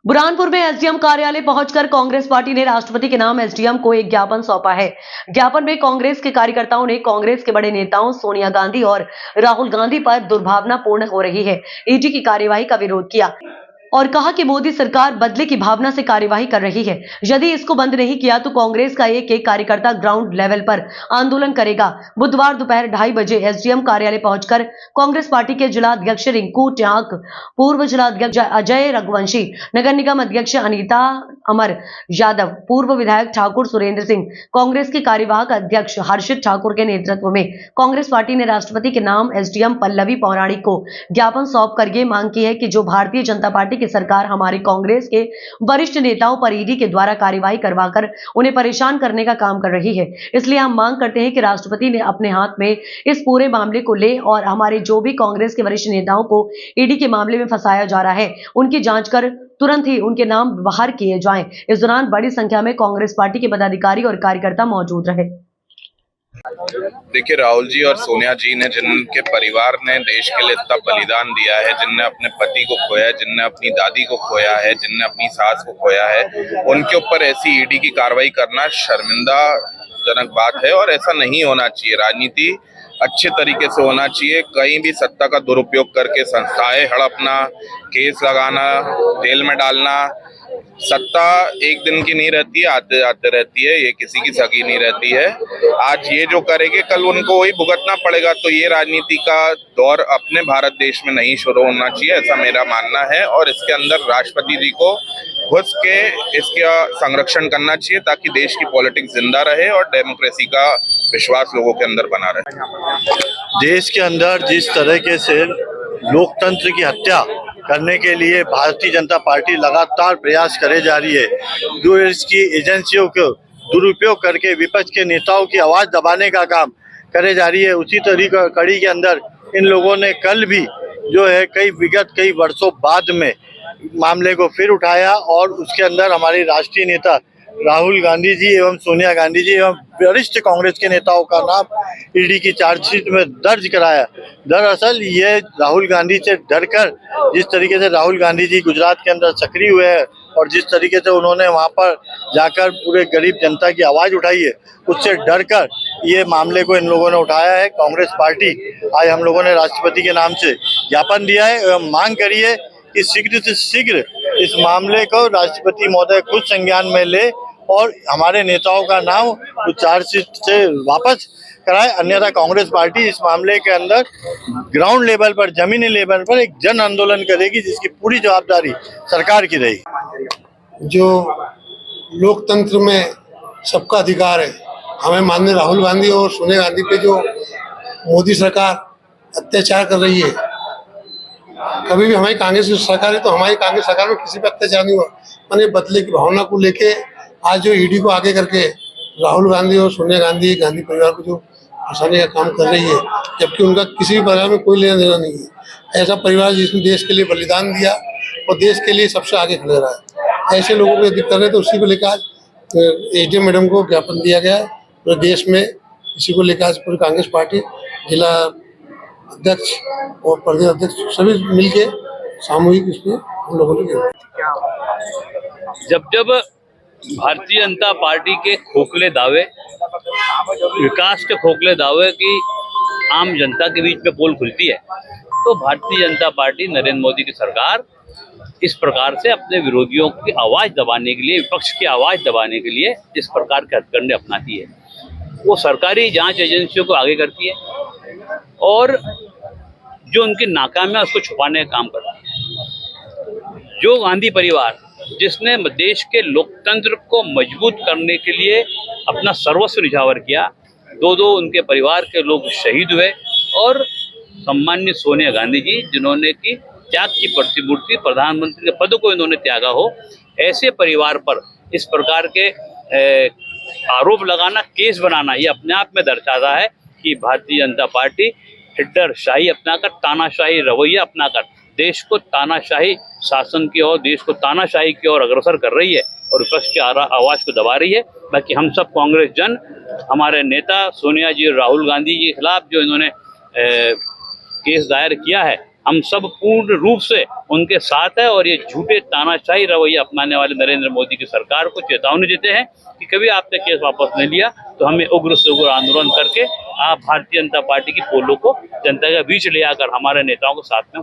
बुरहानपुर में एसडीएम कार्यालय पहुंचकर कांग्रेस पार्टी ने राष्ट्रपति के नाम एसडीएम को एक ज्ञापन सौंपा है। ज्ञापन में कांग्रेस के कार्यकर्ताओं ने कांग्रेस के बड़े नेताओं सोनिया गांधी और राहुल गांधी पर दुर्भावनापूर्ण हो रही है ईडी की कार्यवाही का विरोध किया और कहा कि मोदी सरकार बदले की भावना से कार्यवाही कर रही है। यदि इसको बंद नहीं किया तो कांग्रेस का एक एक कार्यकर्ता ग्राउंड लेवल पर आंदोलन करेगा। बुधवार दोपहर 2:30 बजे एसडीएम कार्यालय पहुंचकर कांग्रेस पार्टी के जिला अध्यक्ष रिंकू ट्याक, पूर्व जिला अध्यक्ष अजय रघुवंशी, नगर निगम अध्यक्ष अनीता अमर यादव, पूर्व विधायक ठाकुर सुरेंद्र सिंह, कांग्रेस के कार्यवाहक अध्यक्ष हर्षित ठाकुर के नेतृत्व में कांग्रेस पार्टी ने राष्ट्रपति के नाम एसडीएम पल्लवी पौराणिक को ज्ञापन सौंप कर ये मांग की है कि जो भारतीय जनता पार्टी की सरकार हमारी कांग्रेस के वरिष्ठ नेताओं पर ईडी के द्वारा कार्यवाही करवाकर उन्हें परेशान करने का काम कर रही है। इसलिए हम मांग करते हैं कि राष्ट्रपति ने अपने हाथ में इस पूरे मामले को ले और हमारे जो भी कांग्रेस के वरिष्ठ नेताओं को ईडी के मामले में फंसाया जा रहा है उनकी जांच कर तुरंत ही उनके नाम बाहर किए जाएं। इस दौरान बड़ी संख्या में कांग्रेस पार्टी के पदाधिकारी और कार्यकर्ता मौजूद रहे। देखिए, राहुल जी और सोनिया जी ने, जिनके परिवार ने देश के लिए इतना बलिदान दिया है, जिनने अपने पति को खोया है, जिनने अपनी दादी को खोया है, जिनने अपनी सास को खोया है, उनके ऊपर ऐसी ईडी की कार्रवाई करना शर्मिंदाजनक बात है और ऐसा नहीं होना चाहिए। राजनीति अच्छे तरीके से होना चाहिए। कहीं भी सत्ता का दुरुपयोग करके संस्थाएं हड़पना, केस लगाना, जेल में डालना, सत्ता एक दिन की नहीं रहती है, आते आते रहती है। ये किसी की सगी नहीं रहती है। आज ये जो करेंगे कल उनको वही भुगतना पड़ेगा। तो ये राजनीति का दौर अपने भारत देश में नहीं शुरू होना चाहिए, ऐसा मेरा मानना है। और इसके अंदर राष्ट्रपति जी को घुस के इसका संरक्षण करना चाहिए ताकि देश की पॉलिटिक्स जिंदा रहे और डेमोक्रेसी का विश्वास लोगों के अंदर बना रहे। देश के अंदर जिस तरीके से लोकतंत्र की हत्या करने के लिए भारतीय जनता पार्टी लगातार प्रयास करे जा रही है, जो इसकी एजेंसियों को दुरुपयोग करके विपक्ष के नेताओं की आवाज दबाने का काम करे जा रही है, उसी तरीके कड़ी के अंदर इन लोगों ने कल भी जो है कई वर्षों बाद में मामले को फिर उठाया और उसके अंदर हमारे राष्ट्रीय नेता राहुल गांधी जी एवं सोनिया गांधी जी एवं वरिष्ठ कांग्रेस के नेताओं का नाम ईडी की चार्जशीट में दर्ज कराया। दरअसल ये राहुल गांधी से डरकर, जिस तरीके से राहुल गांधी जी गुजरात के अंदर सक्रिय हुए हैं और जिस तरीके से उन्होंने वहां पर जाकर पूरे गरीब जनता की आवाज उठाई है, उससे डरकर ये मामले को इन लोगों ने उठाया है। कांग्रेस पार्टी आज हम लोगों ने राष्ट्रपति के नाम से ज्ञापन दिया है एवं मांग करी है कि शीघ्र से शीघ्र इस मामले को राष्ट्रपति महोदय खुद संज्ञान में ले और हमारे नेताओं का नाम चार्जशीट से वापस कराए। अन्यथा कांग्रेस पार्टी इस मामले के अंदर ग्राउंड लेवल पर, जमीनी लेवल पर एक जन आंदोलन करेगी, जिसकी पूरी जवाबदारी सरकार की रहेगी। जो लोकतंत्र में सबका अधिकार है, हमें माननीय राहुल गांधी और सोनिया गांधी पे जो मोदी सरकार अत्याचार कर रही है, कभी भी हमारी कांग्रेस की सरकार है तो हमारी कांग्रेस सरकार में किसी पे अत्याचार नहीं हुआ। मैंने बदले की भावना को लेके आज जो ईडी को आगे करके राहुल गांधी और सोनिया गांधी परिवार को जो फंसाने का काम कर रही है, जबकि उनका किसी भी परिवार में कोई लेना देना नहीं है। ऐसा परिवार जिसने देश के लिए बलिदान दिया और देश के लिए सबसे आगे खड़े रहा है, ऐसे लोगों को यदि कर रहे तो उसी को लेकर आज एसडीएम मैडम को ज्ञापन दिया गया है। पूरे देश में इसी को लेकर आज पूरी कांग्रेस पार्टी, जिला अध्यक्ष और प्रदेश अध्यक्ष सभी मिलके सामूहिक इसमें हम लोगों ने जब भारतीय जनता पार्टी के खोखले दावे, विकास के खोखले दावे की आम जनता के बीच में पोल खुलती है, तो भारतीय जनता पार्टी, नरेंद्र मोदी की सरकार इस प्रकार से अपने विरोधियों की आवाज दबाने के लिए, विपक्ष की आवाज दबाने के लिए इस प्रकार के हथकंडे अपनाती है। वो सरकारी जांच एजेंसियों को आगे करती है और जो उनकी नाकामी है उसको छुपाने का काम करती है। जो गांधी परिवार, जिसने देश के लोकतंत्र को मजबूत करने के लिए अपना सर्वस्व निछावर किया, दो उनके परिवार के लोग शहीद हुए, और सम्माननीय सोनिया गांधी जी, जिन्होंने की त्याग की प्रतिमूर्ति, प्रधानमंत्री के पद को इन्होंने त्यागा हो, ऐसे परिवार पर इस प्रकार के आरोप लगाना, केस बनाना, ये अपने आप में दर्शाता है कि भारतीय जनता पार्टी हिटलरशाही अपनाकर, तानाशाही रवैया अपनाकर देश को तानाशाही शासन की ओर, देश को तानाशाही की ओर अग्रसर कर रही है और विपक्ष की आवाज को दबा रही है। बाकी हम सब कांग्रेस जन, हमारे नेता सोनिया जी और राहुल गांधी जी के खिलाफ जो इन्होंने केस दायर किया है, हम सब पूर्ण रूप से उनके साथ है और ये झूठे तानाशाही रवैया अपनाने वाले नरेंद्र मोदी की सरकार को चेतावनी देते हैं कि कभी आपने केस वापस नहीं लिया तो हमें उग्र से उग्र आंदोलन करके आप भारतीय जनता पार्टी की पोलों को जनता के बीच ले आकर हमारे नेताओं को साथ में